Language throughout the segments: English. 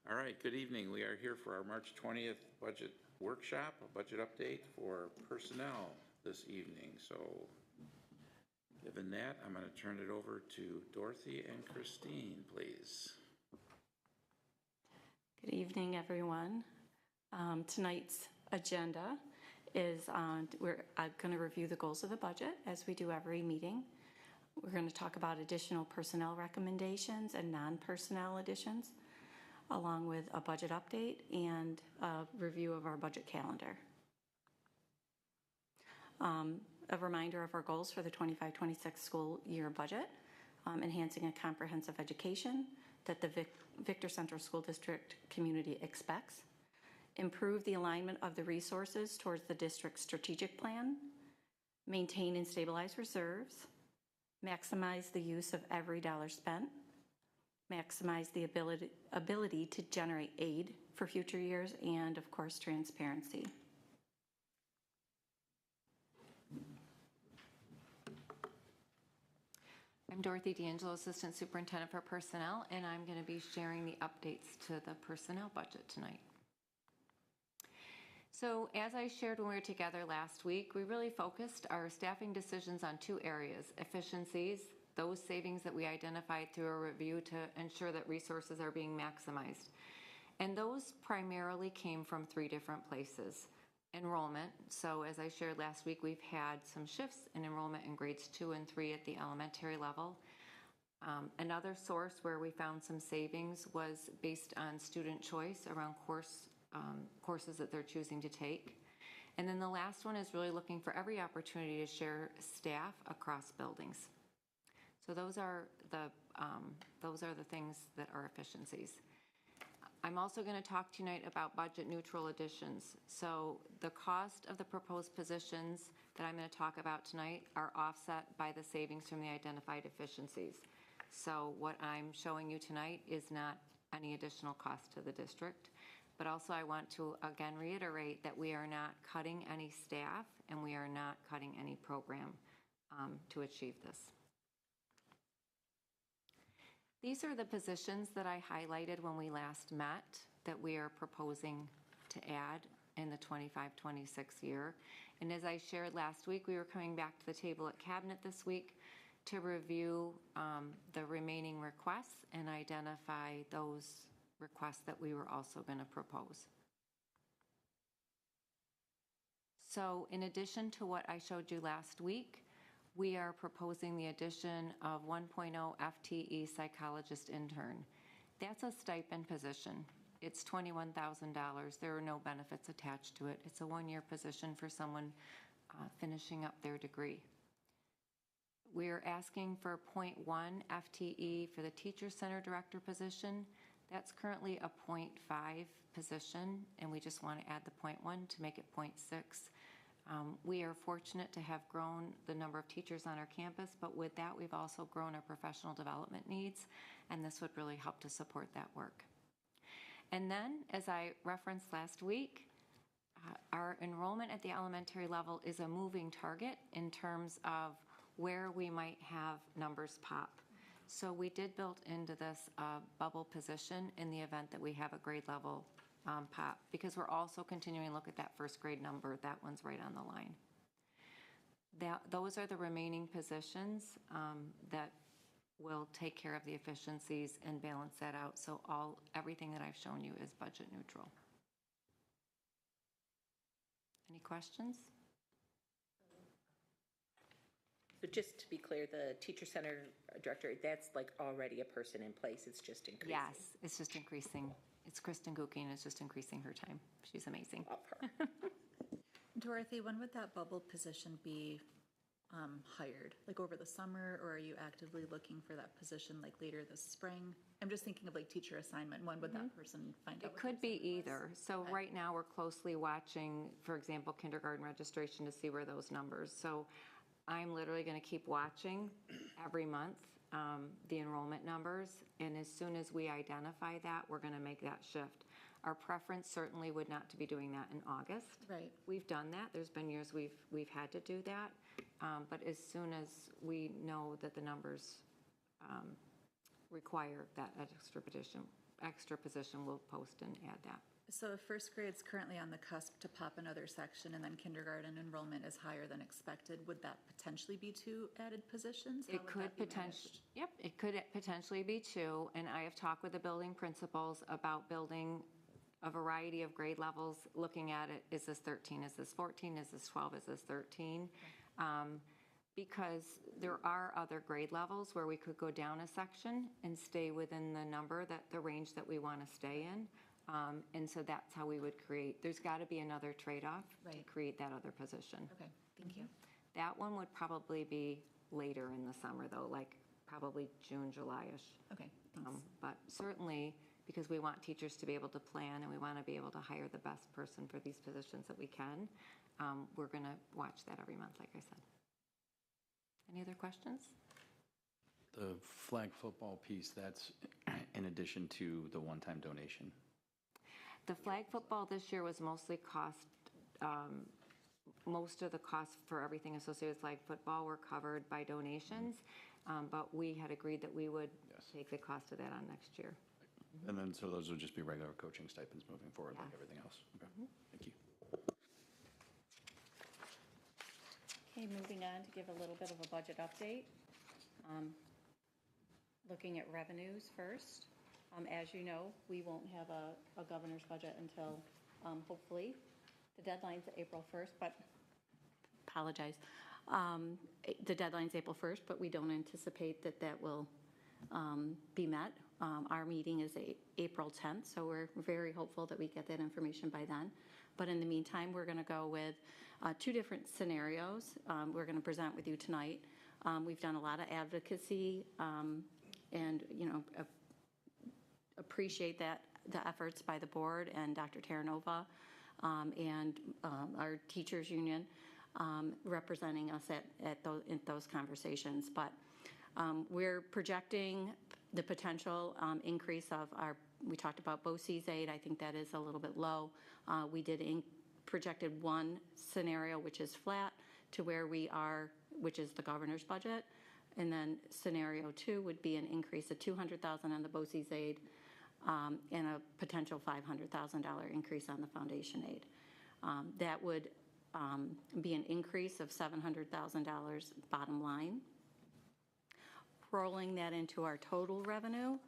All right, good evening. We are here for our March 20th budget workshop, a budget update for personnel this evening. So given that, I'm going to turn it over to Dorothy and Christine, please. Good evening, everyone. Tonight's agenda is we're going to review the goals of the budget as we do every meeting. We're going to talk about additional personnel recommendations and non-personnel additions, along with a budget update and a review of our budget calendar. A reminder of our goals for the 25-26 school year budget: enhancing a comprehensive education that the Victor Central School District community expects, improve the alignment of the resources towards the district's strategic plan, maintain and stabilize reserves, maximize the use of every dollar spent, maximize the ability to generate aid for future years, and of course, transparency. I'm Dorothy D'Angelo, Assistant Superintendent for Personnel, and I'm going to be sharing the updates to the personnel budget tonight. So as I shared when we were together last week, we really focused our staffing decisions on two areas: efficiencies, those savings that we identified through a review to ensure that resources are being maximized. And those primarily came from three different places. Enrollment. So as I shared last week, we've had some shifts in enrollment in grades 2 and 3 at the elementary level. Another source where we found some savings was based on student choice around courses that they're choosing to take. And then the last one is really looking for every opportunity to share staff across buildings. So those are the things that are efficiencies. I'm also going to talk tonight about budget neutral additions. So the cost of the proposed positions that I'm going to talk about tonight are offset by the savings from the identified efficiencies. So what I'm showing you tonight is not any additional cost to the district, but also I want to again reiterate that we are not cutting any staff and we are not cutting any program to achieve this. These are the positions that I highlighted when we last met that we are proposing to add in the 25-26 year. And as I shared last week, we were coming back to the table at Cabinet this week to review the remaining requests and identify those requests that we were also going to propose. So in addition to what I showed you last week, we are proposing the addition of 1.0 FTE psychologist intern. That's a stipend position. It's $21,000. There are no benefits attached to it. It's a one-year position for someone finishing up their degree. We're asking for 0.1 FTE for the teacher center director position. That's currently a 0.5 position, and we just want to add the 0.1 to make it 0.6. We are fortunate to have grown the number of teachers on our campus, but with that, we've also grown our professional development needs, and this would really help to support that work. And then, as I referenced last week, our enrollment at the elementary level is a moving target in terms of where we might have numbers pop. So we did build into this bubble position in the event that we have a grade level pop, because we're also continuing to look at that first grade number. That one's right on the line. Those are the remaining positions that will take care of the efficiencies and balance that out. So everything that I've shown you is budget neutral. Any questions? So just to be clear, the teacher center director, that's like already a person in place. It's just increasing. Yes, it's just increasing. It's Kristen Gookie, and it's just increasing her time. She's amazing. Love her. Dorothy, when would that bubble position be hired? Like over the summer, or are you actively looking for that position like later this spring? I'm just thinking of like teacher assignment. When would that person find out? It could be either. So right now we're closely watching, for example, kindergarten registration to see where those numbers. So I'm literally going to keep watching every month the enrollment numbers, and as soon as we identify that, we're going to make that shift. Our preference certainly would not to be doing that in August. Right. We've done that. There's been years we've had to do that, but as soon as we know that the numbers require that extra position, we'll post and add that. So if first grade's currently on the cusp to pop another section and then kindergarten enrollment is higher than expected, would that potentially be 2 added positions? How It would could that be potentially, managed? yep, it could potentially be 2, and I have talked with the building principals about building a variety of grade levels, looking at it, is this 13, is this 14, is this 12, is this 13? Because there are other grade levels where we could go down a section and stay within the number, that the range that we want to stay in. And so that's how we would create, there's got to be another trade-off to Right. create that other position. Okay, thank you. That one would probably be later in the summer, though, like probably June, July-ish. Okay, thanks. But certainly, because we want teachers to be able to plan and we want to be able to hire the best person for these positions that we can, we're going to watch that every month, like I said. Any other questions? The flag football piece, that's in addition to the one-time donation. The flag football this year was mostly most of the costs for everything associated with flag football were covered by donations, but we had agreed that we would take the cost of that on next year. And then, so those would just be regular coaching stipends moving forward, like Yes. everything else? Okay, thank you. Okay, moving on to give a little bit of a budget update. Looking at revenues first. As you know, we won't have a governor's budget until, hopefully, the deadline's April 1st, but, apologize. The deadline's April 1st, but we don't anticipate that that will be met. Our meeting is April 10th, so we're very hopeful that we get that information by then. But in the meantime, we're going to go with 2 different scenarios we're going to present with you tonight. We've done a lot of advocacy and, appreciate that the efforts by the board and Dr. Terranova and our teachers union representing us at those conversations. But we're projecting the potential increase of we talked about BOCES aid. I think that is a little bit low. We projected one scenario, which is flat, to where we are, which is the governor's budget. And then scenario 2 would be an increase of $200,000 on the BOCES aid and a potential $500,000 increase on the foundation aid. That would be an increase of $700,000 bottom line. Rolling that into our total revenue,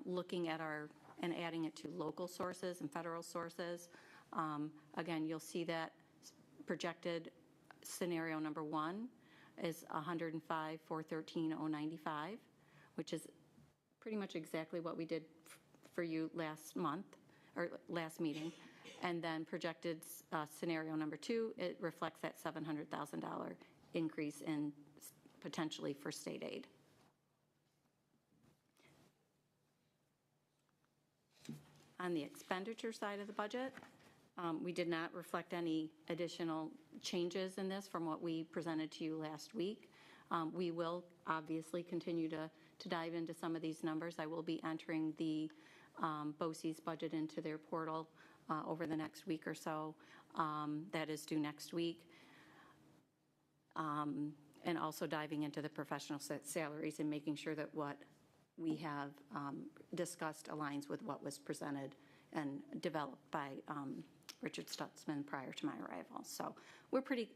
looking at and adding it to local sources and federal sources. Again, you'll see that projected scenario number 1 is $105,413,095, which is pretty much exactly what we did for you last month, or last meeting. And then projected scenario number 2, it reflects that $700,000 increase in potentially for state aid. On the expenditure side of the budget, we did not reflect any additional changes in this from what we presented to you last week. We will obviously continue to dive into some of these numbers. I will be entering the BOCES budget into their portal over the next week or so. That is due next week. And also diving into the professional salaries and making sure that what we have discussed aligns with what was presented and developed by Richard Stutzman prior to my arrival. So we're pretty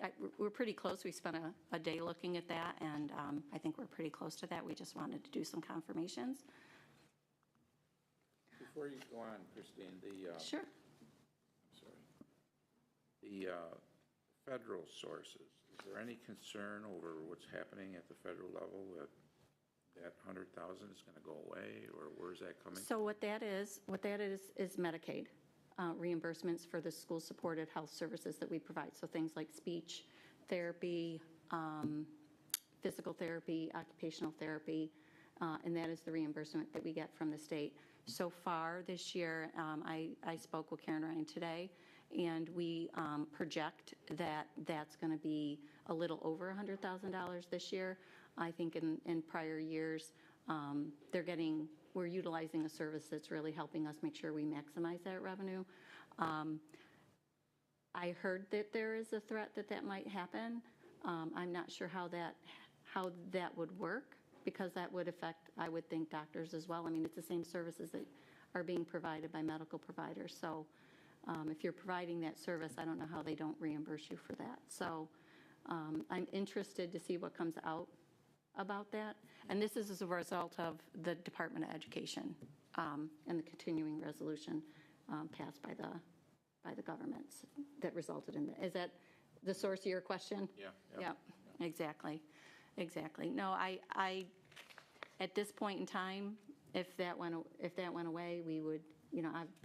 close. We spent a day looking at that, and I think we're pretty close to that. We just wanted to do some confirmations. Before you go on, Christine, Sure. the federal sources, is there any concern over what's happening at the federal level that 100,000 is going to go away, or where's that coming? So what that is Medicaid reimbursements for the school-supported health services that we provide. So things like speech therapy, physical therapy, occupational therapy, and that is the reimbursement that we get from the state. So far this year, I spoke with Karen Ryan today, and we project that that's going to be a little over $100,000 this year. I think in prior years, we're utilizing a service that's really helping us make sure we maximize that revenue. I heard that there is a threat that might happen. I'm not sure how that would work, because that would affect I would think doctors as well. I mean, it's the same services that are being provided by medical providers. So if you're providing that service, I don't know how they don't reimburse you for that. So I'm interested to see what comes out about that. And this is as a result of the Department of Education and the continuing resolution passed by the governments that resulted in that. Is that the source of your question? Yeah. Yep, exactly. No, I at this point in time, if that went away, we would,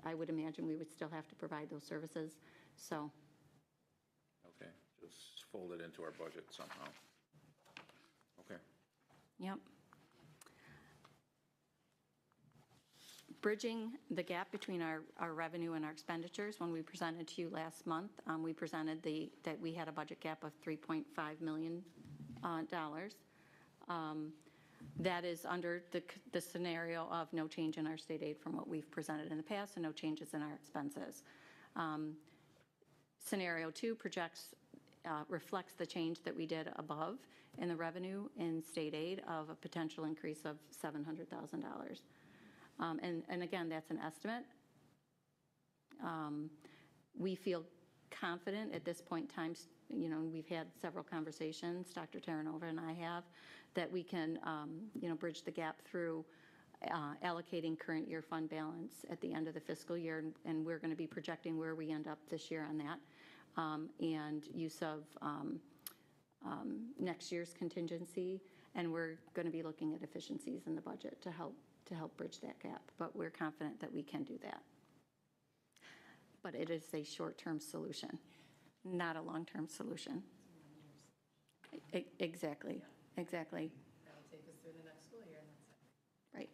I would imagine we would still have to provide those services. So, Okay, just fold it into our budget somehow. Okay. yep. Bridging the gap between our revenue and our expenditures, when we presented to you last month, we presented that we had a budget gap of $3.5 million. That is under the scenario of no change in our state aid from what we've presented in the past and no changes in our expenses. Scenario 2 reflects the change that we did above in the revenue in state aid of a potential increase of $700,000. And again, that's an estimate. We feel confident at this point in time, we've had several conversations, Dr. Terranova and I have, that we can, bridge the gap through allocating current year fund balance at the end of the fiscal year, and we're going to be projecting where we end up this year on that, and use of next year's contingency, and we're going to be looking at efficiencies in the budget to help bridge that gap, but we're confident that we can do that. But it is a short-term solution, not a long-term solution. Exactly. That'll take us through the next school year, and that's it.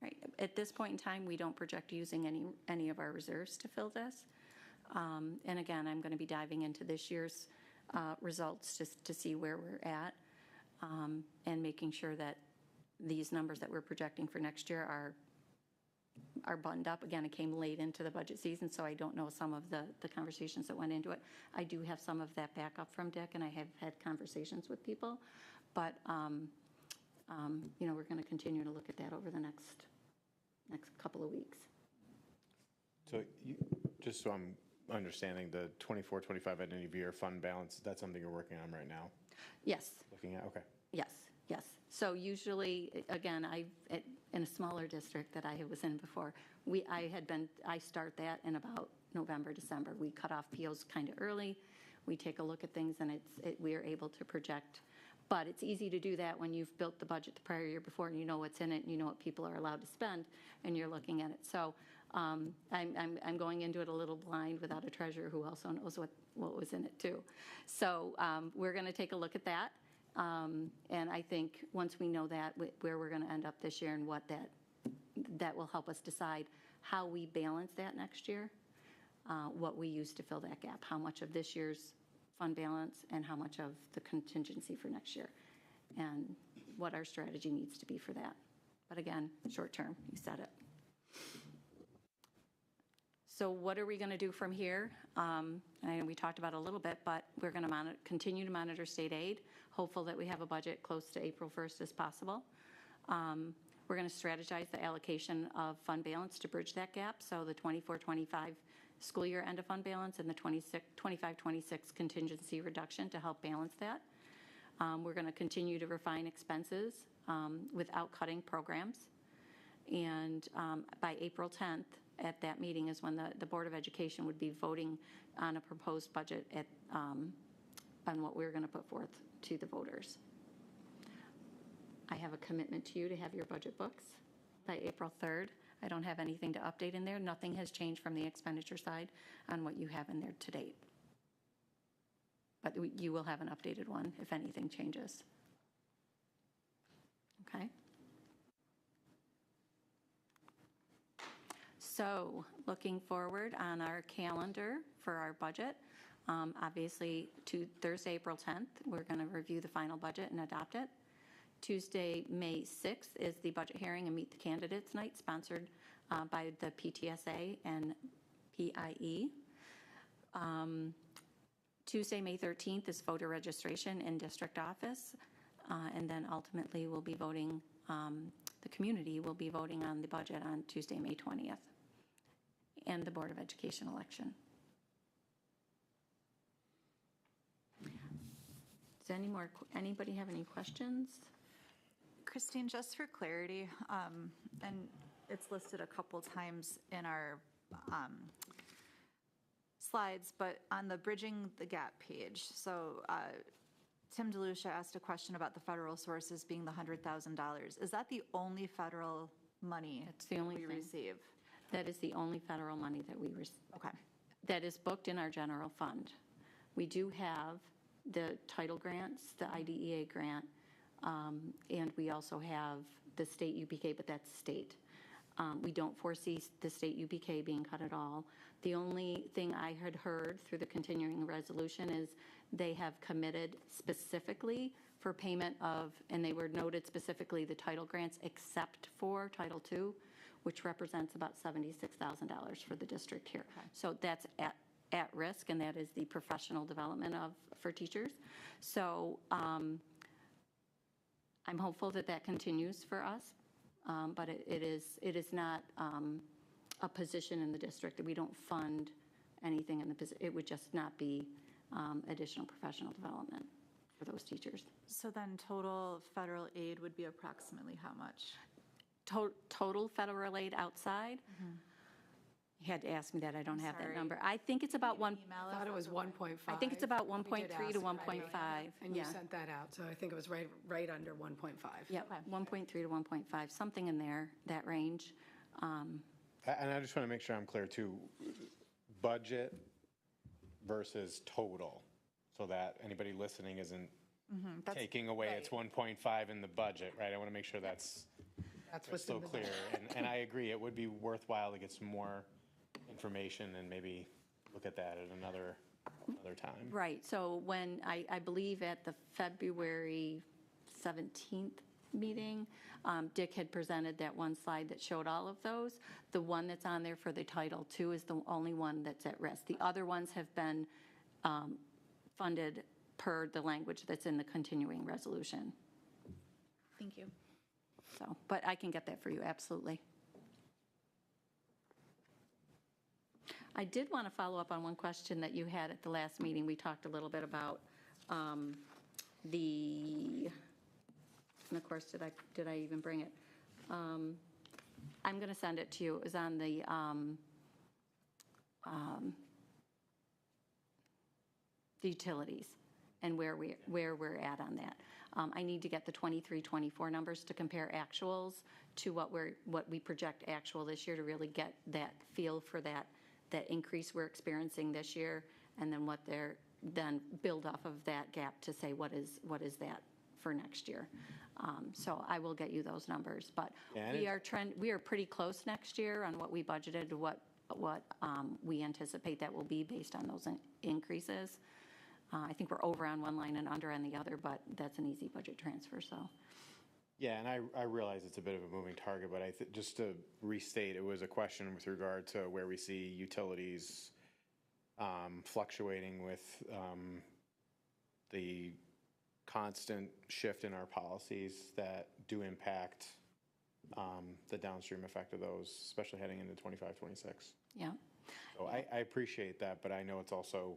Right. At this point in time, we don't project using any of our reserves to fill this. And again, I'm going to be diving into this year's results just to see where we're at, and making sure that these numbers that we're projecting for next year are buttoned up. Again, it came late into the budget season, so I don't know some of the conversations that went into it. I do have some of that backup from Dick, and I have had conversations with people. But, we're going to continue to look at that over the next couple of weeks. So just so I'm understanding, the 24-25 end of year fund balance, that's something you're working on right now? Yes. Looking at, okay. Yes. So usually, again, in a smaller district that I was in before, I start that in about November, December. We cut off POs kind of early. We take a look at things, and we are able to project. But it's easy to do that when you've built the budget the prior year before, and you know what's in it, and you know what people are allowed to spend, and you're looking at it. So I'm going into it a little blind without a treasurer who also knows what was in it too. So we're going to take a look at that. And I think once we know that, where we're going to end up this year and what that will help us decide how we balance that next year, what we use to fill that gap, how much of this year's fund balance and how much of the contingency for next year, and what our strategy needs to be for that. But again, short term, you said it. So what are we going to do from here? I know we talked about it a little bit, but we're going to continue to monitor state aid, hopeful that we have a budget close to April 1st as possible. We're going to strategize the allocation of fund balance to bridge that gap, so the 24-25 school year end of fund balance and the 25-26 contingency reduction to help balance that. We're going to continue to refine expenses without cutting programs. And by April 10th, at that meeting is when the Board of Education would be voting on a proposed budget on what we're going to put forth to the voters. I have a commitment to you to have your budget books by April 3rd. I don't have anything to update in there. Nothing has changed from the expenditure side on what you have in there to date. But you will have an updated one if anything changes. Okay? So looking forward on our calendar for our budget, obviously to Thursday, April 10th, we're going to review the final budget and adopt it. Tuesday, May 6th is the budget hearing and meet the candidates night sponsored by the PTSA and PIE. Tuesday, May 13th is voter registration in district office. And then ultimately we'll be voting the community will be voting on the budget on Tuesday, May 20th, and the Board of Education election. Does anybody have any questions? Christine, just for clarity, and it's listed a couple times in our slides, but on the Bridging the Gap page, so Tim DeLucia asked a question about the federal sources being the $100,000. Is that the only federal money That's the only we thing. receive? That is the only federal money that we receive. Okay. That is booked in our general fund. We do have the title grants, the IDEA grant, and we also have the state UBK, but that's state. We don't foresee the state UBK being cut at all. The only thing I had heard through the continuing resolution is they have committed specifically for payment of, and they were noted specifically, the title grants except for Title II, which represents about $76,000 for the district here. Okay. So that's at risk, and that is the professional development for teachers. So I'm hopeful that that continues for us, but it is not a position in the district that we don't fund anything in the position. It would just not be additional professional development for those teachers. So then total federal aid would be approximately how much? Total federal aid outside? You had to ask me that. I don't have that sorry. number. I think it's about one. I thought it was 1.5. I think it's about We did 1.3 to ask, 1.5. And Yeah. you sent that out, so I think it was right under 1.5. Yep, 1.3 to 1.5, something in there, that range. And I just want to make sure I'm clear too, budget versus total, so that anybody listening isn't taking away it's 1.5 in the budget, right? I want to make sure that's what's so in the clear. And I agree, it would be worthwhile to get some more information and maybe look at that at another time. Right, so when, I believe at the February 17th meeting, Dick had presented that one slide that showed all of those. The one that's on there for the Title II is the only one that's at risk. The other ones have been funded per the language that's in the continuing resolution. Thank you. So, but I can get that for you, absolutely. I did want to follow up on one question that you had at the last meeting. We talked a little bit about and of course, did I even bring it? I'm going to send it to you. It was on the utilities and where we're at on that. I need to get the 23-24 numbers to compare actuals to what we project actual this year to really get that feel for that increase we're experiencing this year, and then build off of that gap to say what is that for next year. So I will get you those numbers, but we are pretty close next year on what we budgeted to what we anticipate that will be based on those increases. I think we're over on one line and under on the other, but that's an easy budget transfer, so. Yeah, and I realize it's a bit of a moving target, but just to restate, it was a question with regard to where we see utilities fluctuating with the constant shift in our policies that do impact the downstream effect of those, especially heading into 25, 26. Yeah. So I appreciate that, but I know it's also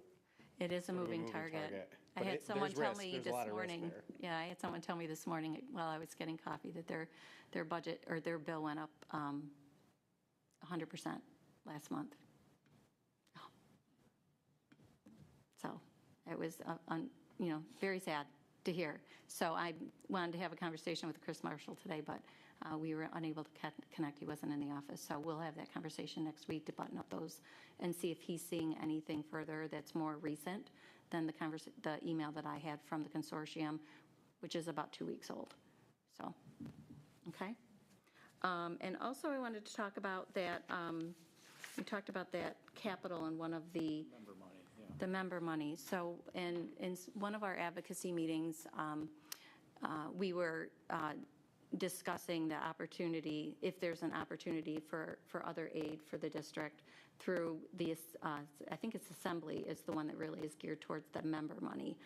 It is a sort of moving target. I had someone there's tell risk. me There's a this lot of risk morning. there. Yeah, I had someone tell me this morning while I was getting coffee that their budget or their bill went up 100% last month. So it was very sad to hear. So I wanted to have a conversation with Chris Marshall today, but we were unable to connect. He wasn't in the office. So we'll have that conversation next week to button up those and see if he's seeing anything further that's more recent than the email that I had from the consortium, which is about 2 weeks old. So, okay. And also I wanted to talk about that, we talked about that capital in one of the member money. So in one of our advocacy meetings, we were discussing the opportunity, if there's an opportunity for other aid for the district through the, I think it's Assembly is the one that really is geared towards the member money.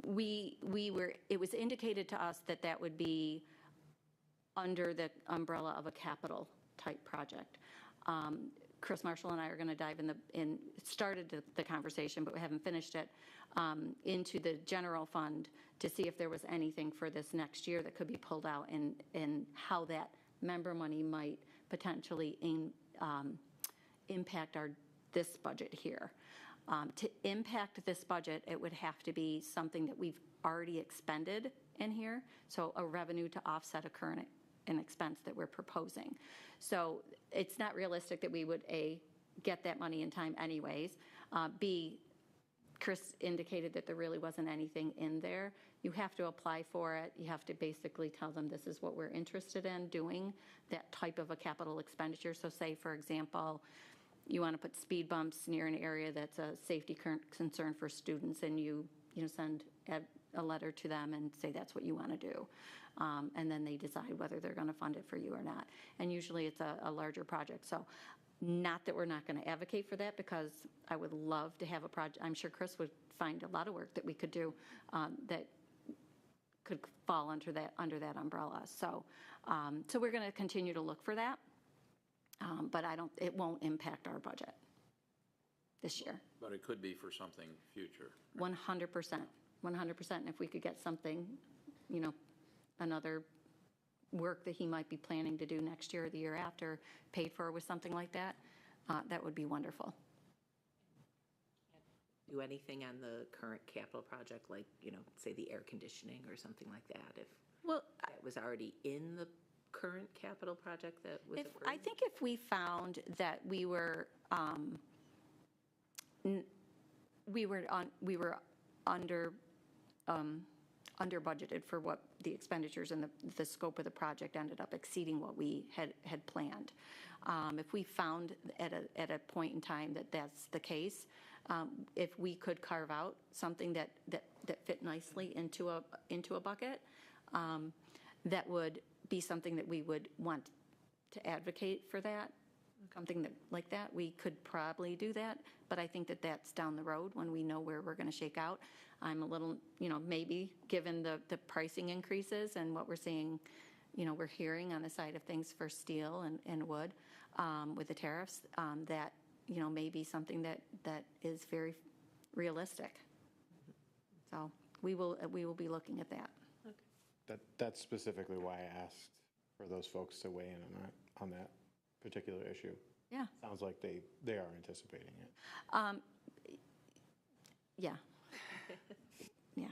It was indicated to us that would be under the umbrella of a capital type project. Chris Marshall and I are going to dive started the conversation, but we haven't finished it, into the general fund to see if there was anything for this next year that could be pulled out and how that member money might potentially impact this budget here. To impact this budget, it would have to be something that we've already expended in here, so a revenue to offset an expense that we're proposing. So it's not realistic that we would, A, get that money in time anyways. B, Chris indicated that there really wasn't anything in there. You have to apply for it. You have to basically tell them this is what we're interested in doing, that type of a capital expenditure. So say, for example, you want to put speed bumps near an area that's a safety concern for students, and you send a letter to them and say that's what you want to do. And then they decide whether they're going to fund it for you or not. And usually it's a larger project. So not that we're not going to advocate for that, because I would love to have a project. I'm sure Chris would find a lot of work that we could do that could fall under that umbrella. So so we're going to continue to look for that. But it won't impact our budget this year. But it could be for something future. 100%. 100%. And if we could get something, another work that he might be planning to do next year or the year after paid for with something like that, that would be wonderful. Do anything on the current capital project, like, say the air conditioning or something like that, if that was already in the current capital project that was approved? I think if we found that we were under budgeted for what the expenditures and the scope of the project ended up exceeding what we had planned. If we found at a point in time that that's the case, if we could carve out something that fit nicely into a bucket, that would be something that we would want to advocate for, that something like that, we could probably do that. But I think that that's down the road when we know where we're going to shake out. I'm a little, maybe given the pricing increases and what we're seeing, we're hearing on the side of things for steel and wood with the tariffs, that, maybe something that is very realistic. So we will be looking at that. That's specifically why I asked for those folks to weigh in on that particular issue. Yeah. Sounds like they are anticipating it. Yeah. Yeah.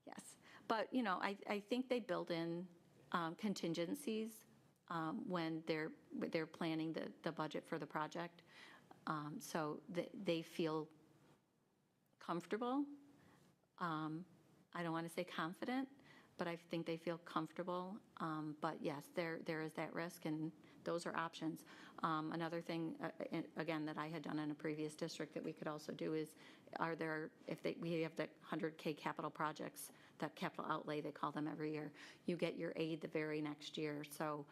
Yes. But, I think they build in contingencies when they're planning the budget for the project. So they feel comfortable. I don't want to say confident, but I think they feel comfortable. But yes, there is that risk, and those are options. Another thing, again, that I had done in a previous district that we could also do is, we have the 100K capital projects, that capital outlay, they call them every year. You get your aid the very next year. So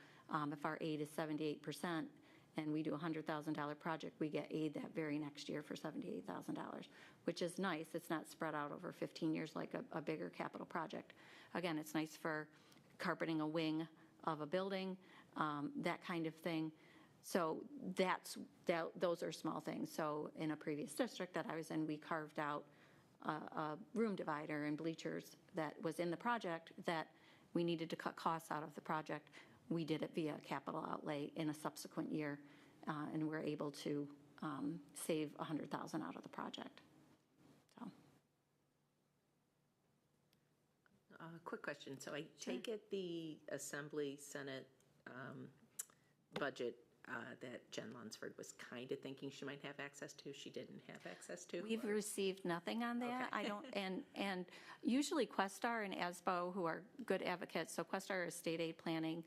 if our aid is 78% and we do a $100,000 project, we get aid that very next year for $78,000, which is nice. It's not spread out over 15 years like a bigger capital project. Again, it's nice for carpeting a wing of a building, that kind of thing. So those are small things. So in a previous district that I was in, we carved out a room divider and bleachers that was in the project that we needed to cut costs out of the project. We did it via capital outlay in a subsequent year, and we're able to save $100,000 out of the project. So. Quick question. So I take it the Assembly Senate budget that Jen Lunsford was kind of thinking she might have access to, she didn't have access to? We've received nothing on that. Okay. I don't, and usually Questar and ASBO, who are good advocates, so Questar is state aid planning,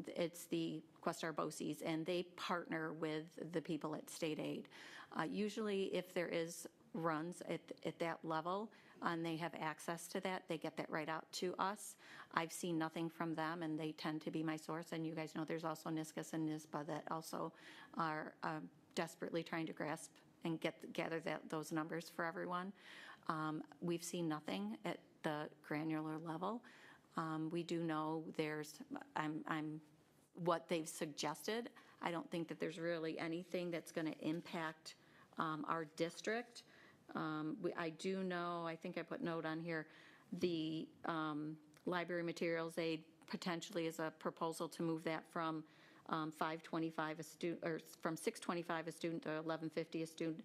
it's the Questar BOCES, and they partner with the people at state aid. Usually if there is runs at that level and they have access to that, they get that right out to us. I've seen nothing from them, and they tend to be my source. And you guys know there's also NISCUS and NISBA that also are desperately trying to grasp and gather those numbers for everyone. We've seen nothing at the granular level. We do know what they've suggested. I don't think that there's really anything that's going to impact our district. I do know, I think I put note on here, the library materials aid potentially is a proposal to move that from $525 a student, or from $625 a student to $1150 a student.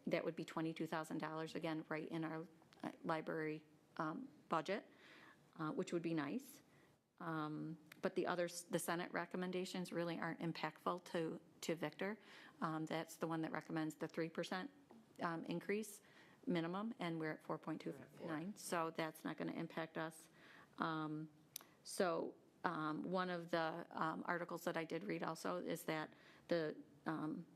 That would be $22,000, again, right in our library budget, which would be nice. But the Senate recommendations really aren't impactful to Victor. That's the one that recommends the 3% increase minimum, and we're at 4.29, so that's not going to impact us. One of the articles that I did read also is that the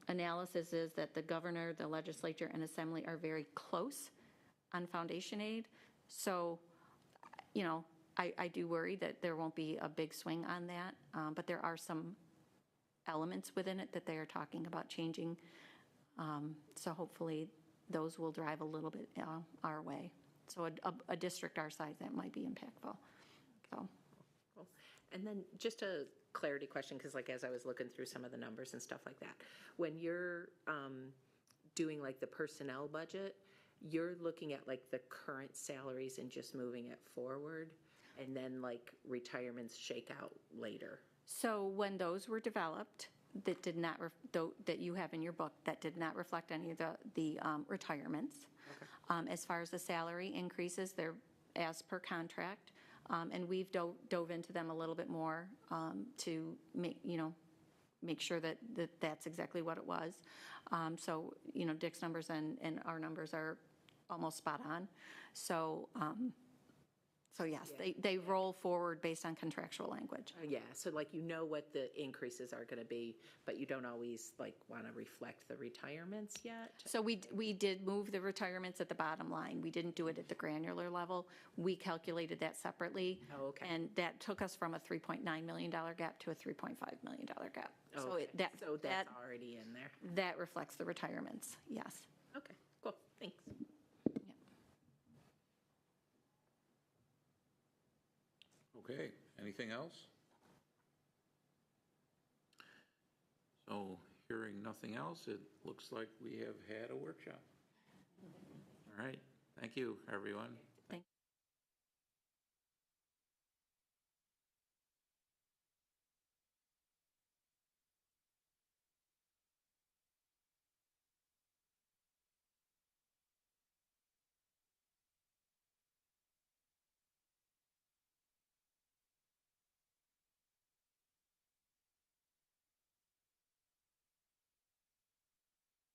analysis is that the governor, the legislature, and assembly are very close on foundation aid. So, I do worry that there won't be a big swing on that, but there are some elements within it that they are talking about changing. So hopefully those will drive a little bit our way. So a district our size, that might be impactful. So. Cool. And then just a clarity question, because as I was looking through some of the numbers and stuff like that, when you're doing the personnel budget, you're looking at the current salaries and just moving it forward, and then retirements shake out later. So when those were developed, that did not that you have in your book, that did not reflect any of the retirements. Okay. As far as the salary increases, they're as per contract, and we've dove into them a little bit more to make sure that that's exactly what it was. So Dick's numbers and our numbers are almost spot on. So yes, yeah. They roll forward based on contractual language. Yeah, so what the increases are going to be, but you don't always want to reflect the retirements yet? So we did move the retirements at the bottom line. We didn't do it at the granular level. We calculated that separately. Oh, okay. And that took us from a $3.9 million gap to a $3.5 million gap. Oh, okay. So that's already in there? That reflects the retirements, yes. Okay, cool, thanks. Okay, anything else? So, hearing nothing else, it looks like we have had a workshop. All right, thank you, everyone.